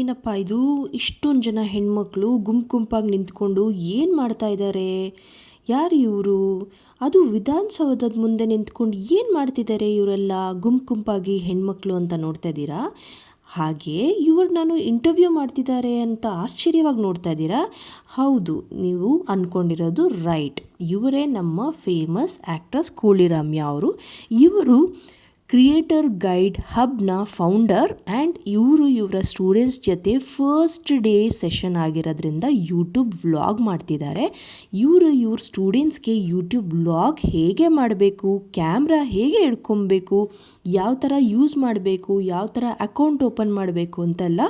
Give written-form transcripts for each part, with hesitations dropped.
ಏನಪ್ಪ ಇದು ಇಷ್ಟೊಂದು ಜನ ಹೆಣ್ಮಕ್ಳು ಗುಂಪಾಗಿ ನಿಂತ್ಕೊಂಡು ಏನು ಮಾಡ್ತಾ ಇದ್ದಾರೆ? ಯಾರು ಇವರು? ಅದು ವಿಧಾನಸೌಧದ ಮುಂದೆ ನಿಂತ್ಕೊಂಡು ಏನು ಮಾಡ್ತಿದ್ದಾರೆ ಇವರೆಲ್ಲ ಗುಂಪಾಗಿ ಹೆಣ್ಮಕ್ಳು ಅಂತ ನೋಡ್ತಾ ಇದ್ದೀರಾ? ಹಾಗೆ ಇವರು ನಾನು ಇಂಟರ್ವ್ಯೂ ಮಾಡ್ತಿದ್ದಾರೆ ಅಂತ ಆಶ್ಚರ್ಯವಾಗಿ ನೋಡ್ತಾ ಇದ್ದೀರಾ? ಹೌದು, ನೀವು ಅಂದ್ಕೊಂಡಿರೋದು ರೈಟ್. ಇವರೇ ನಮ್ಮ ಫೇಮಸ್ ಆ್ಯಕ್ಟ್ರೆಸ್ ಕೂಲಿ ರಮ್ಯಾ ಅವರು. ಇವರು ಕ್ರಿಯೇಟರ್ ಗೈಡ್ ಹಬ್ನ ಫೌಂಡರ್ ಆ್ಯಂಡ್ ಇವರ ಸ್ಟೂಡೆಂಟ್ಸ್ ಜೊತೆ ಫಸ್ಟ್ ಡೇ ಸೆಷನ್ ಆಗಿರೋದ್ರಿಂದ ಯೂಟ್ಯೂಬ್ ವ್ಲಾಗ್ ಮಾಡ್ತಿದ್ದಾರೆ. ಇವ್ರ ಸ್ಟೂಡೆಂಟ್ಸ್ಗೆ ಯೂಟ್ಯೂಬ್ ವ್ಲಾಗ್ ಹೇಗೆ ಮಾಡಬೇಕು, ಕ್ಯಾಮ್ರಾ ಹೇಗೆ ಹಿಡ್ಕೊಬೇಕು, ಯಾವ ಥರ ಯೂಸ್ ಮಾಡಬೇಕು, ಯಾವ ಥರ ಅಕೌಂಟ್ ಓಪನ್ ಮಾಡಬೇಕು ಅಂತೆಲ್ಲ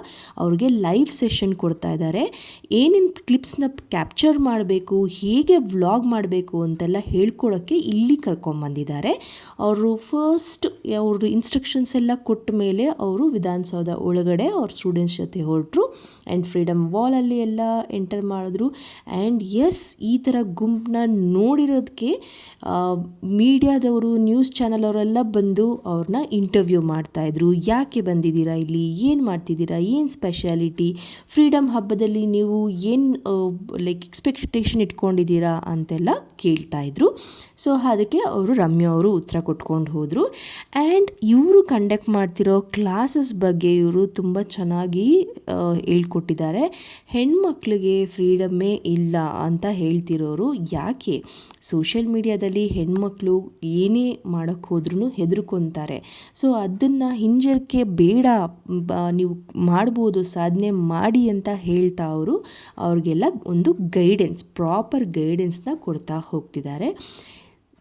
ಅವ್ರಿಗೆ ಲೈವ್ ಸೆಷನ್ ಕೊಡ್ತಾ ಇದ್ದಾರೆ. ಏನೇನು ಕ್ಲಿಪ್ಸ್ನ ಕ್ಯಾಪ್ಚರ್ ಮಾಡಬೇಕು, ಹೇಗೆ ವ್ಲಾಗ್ ಮಾಡಬೇಕು ಅಂತೆಲ್ಲ ಹೇಳ್ಕೊಡೋಕ್ಕೆ ಇಲ್ಲಿ ಕರ್ಕೊಂಬಂದಿದ್ದಾರೆ. ಅವರು ಫಸ್ಟ್ ಅವ್ರ ಇನ್ಸ್ಟ್ರಕ್ಷನ್ಸ್ ಎಲ್ಲ ಕೊಟ್ಟ ಮೇಲೆ ಅವರು ವಿಧಾನಸೌಧ ಒಳಗಡೆ ಅವ್ರ ಸ್ಟೂಡೆಂಟ್ಸ್ ಜೊತೆ ಹೊರಟರು ಆ್ಯಂಡ್ ಫ್ರೀಡಮ್ ವಾಲಲ್ಲಿ ಎಲ್ಲ ಎಂಟರ್ ಮಾಡಿದ್ರು. ಆ್ಯಂಡ್ ಎಸ್, ಈ ಥರ ಗುಂಪನ್ನ ನೋಡಿರೋದಕ್ಕೆ ಮೀಡಿಯಾದವರು, ನ್ಯೂಸ್ ಚಾನಲ್ ಅವರೆಲ್ಲ ಬಂದು ಅವ್ರನ್ನ ಇಂಟರ್ವ್ಯೂ ಮಾಡ್ತಾಯಿದ್ರು. ಯಾಕೆ ಬಂದಿದ್ದೀರಾ ಇಲ್ಲಿ, ಏನು ಮಾಡ್ತಿದ್ದೀರಾ, ಏನು ಸ್ಪೆಷಾಲಿಟಿ, ಫ್ರೀಡಮ್ ಹಬ್ಬದಲ್ಲಿ ನೀವು ಏನು ಎಕ್ಸ್ಪೆಕ್ಟೇಷನ್ ಇಟ್ಕೊಂಡಿದ್ದೀರಾ ಅಂತೆಲ್ಲ ಕೇಳ್ತಾಯಿದ್ರು. ಸೊ ಅದಕ್ಕೆ ಅವರು ರಮ್ಯಾ ಅವರು ಉತ್ತರ ಕೊಟ್ಕೊಂಡು ಹೋದರು. ಆ್ಯಂಡ್ ಇವರು ಕಂಡಕ್ಟ್ ಮಾಡ್ತಿರೋ ಕ್ಲಾಸಸ್ ಬಗ್ಗೆ ಇವರು ತುಂಬ ಚೆನ್ನಾಗಿ ಹೇಳ್ಕೊಟ್ಟಿದ್ದಾರೆ. ಹೆಣ್ಮಕ್ಳಿಗೆ ಫ್ರೀಡಮ್ಮೇ ಇಲ್ಲ ಅಂತ ಹೇಳ್ತಿರೋರು ಯಾಕೆ? ಸೋಷಿಯಲ್ ಮೀಡಿಯಾದಲ್ಲಿ ಹೆಣ್ಮಕ್ಳು ಏನೇ ಮಾಡೋಕ್ಕೆ ಹೋದ್ರೂ ಹೆದರ್ಕೊತಾರೆ. ಸೊ ಅದನ್ನು ಹಿಂಜರಿಕೆ ಬೇಡ, ನೀವು ಮಾಡ್ಬೋದು, ಸಾಧನೆ ಮಾಡಿ ಅಂತ ಹೇಳ್ತಾ ಅವ್ರಿಗೆಲ್ಲ ಒಂದು ಗೈಡೆನ್ಸ್, ಪ್ರಾಪರ್ ಗೈಡೆನ್ಸ್ನ ಕೊಡ್ತಾ ಹೋಗ್ತಿದ್ದಾರೆ.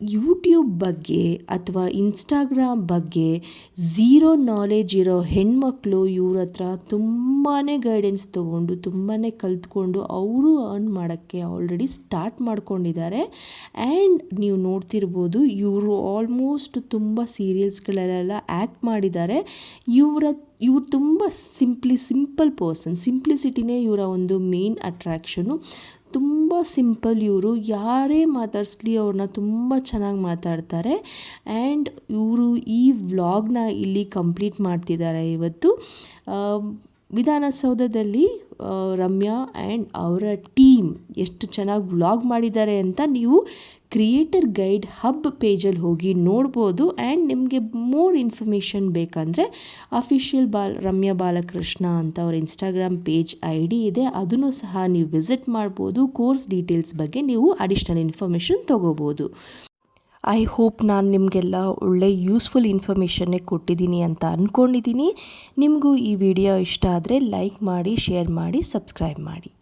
ಯೂಟ್ಯೂಬ್ ಬಗ್ಗೆ ಅಥವಾ ಇನ್ಸ್ಟಾಗ್ರಾಮ್ ಬಗ್ಗೆ ಝೀರೋ ನಾಲೆಜ್ ಇರೋ ಹೆಣ್ಮಕ್ಳು ಇವ್ರ ಹತ್ರ ತುಂಬಾ ಗೈಡೆನ್ಸ್ ತೊಗೊಂಡು ತುಂಬಾ ಕಲ್ತ್ಕೊಂಡು ಅವರು ಅರ್ನ್ ಮಾಡೋಕ್ಕೆ ಆಲ್ರೆಡಿ ಸ್ಟಾರ್ಟ್ ಮಾಡ್ಕೊಂಡಿದ್ದಾರೆ. ಆ್ಯಂಡ್ ನೀವು ನೋಡ್ತಿರ್ಬೋದು, ಇವರು ಆಲ್ಮೋಸ್ಟ್ ತುಂಬ ಸೀರಿಯಲ್ಸ್ಗಳಲ್ಲೆಲ್ಲ ಆ್ಯಕ್ಟ್ ಮಾಡಿದ್ದಾರೆ. ಇವ್ರು ತುಂಬ ಸಿಂಪಲ್ ಪರ್ಸನ್. ಸಿಂಪ್ಲಿಸಿಟಿನೇ ಇವರ ಒಂದು ಮೇನ್ ಅಟ್ರ್ಯಾಕ್ಷನು. ತುಂಬ ಸಿಂಪಲ್ ಇವರು. ಯಾರೇ ಮಾತಾಡಿಸ್ಲಿ ಅವ್ರನ್ನ ತುಂಬ ಚೆನ್ನಾಗಿ ಮಾತಾಡ್ತಾರೆ. ಆ್ಯಂಡ್ ಇವರು ಈ ವ್ಲಾಗ್ನ ಇಲ್ಲಿ ಕಂಪ್ಲೀಟ್ ಮಾಡ್ತಿದ್ದಾರೆ ಇವತ್ತು. ವಿಧಾನಸೌಧದಲ್ಲಿ ರಮ್ಯಾ ಆ್ಯಂಡ್ ಅವರ ಟೀಮ್ ಎಷ್ಟು ಚೆನ್ನಾಗಿ ವ್ಲಾಗ್ ಮಾಡಿದ್ದಾರೆ ಅಂತ ನೀವು ಕ್ರಿಯೇಟರ್ ಗೈಡ್ ಹಬ್ ಪೇಜಲ್ಲಿ ಹೋಗಿ ನೋಡ್ಬೋದು. ಆ್ಯಂಡ್ ನಿಮಗೆ ಮೋರ್ ಇನ್ಫಾರ್ಮೇಷನ್ ಬೇಕಂದರೆ ಅಫಿಷಿಯಲ್ ರಮ್ಯಾ ಬಾಲಕೃಷ್ಣ ಅಂತ ಅವ್ರ ಇನ್ಸ್ಟಾಗ್ರಾಮ್ ಪೇಜ್ ID ಇದೆ, ಅದನ್ನು ಸಹ ನೀವು ವಿಸಿಟ್ ಮಾಡ್ಬೋದು. ಕೋರ್ಸ್ ಡೀಟೇಲ್ಸ್ ಬಗ್ಗೆ ನೀವು ಅಡಿಷ್ನಲ್ ಇನ್ಫಾರ್ಮೇಷನ್ ತೊಗೋಬೋದು. ಐ ಹೋಪ್ ನಾನು ನಿಮಗೆಲ್ಲ ಒಳ್ಳೆ ಯೂಸ್ಫುಲ್ ಇನ್ಫಾರ್ಮೇಷನ್ನೇ ಕೊಟ್ಟಿದ್ದೀನಿ ಅಂತ ಅಂದ್ಕೊಂಡಿದ್ದೀನಿ. ನಿಮಗೂ ಈ ವಿಡಿಯೋ ಇಷ್ಟ ಆದರೆ ಲೈಕ್ ಮಾಡಿ, ಶೇರ್ ಮಾಡಿ, ಸಬ್ಸ್ಕ್ರೈಬ್ ಮಾಡಿ.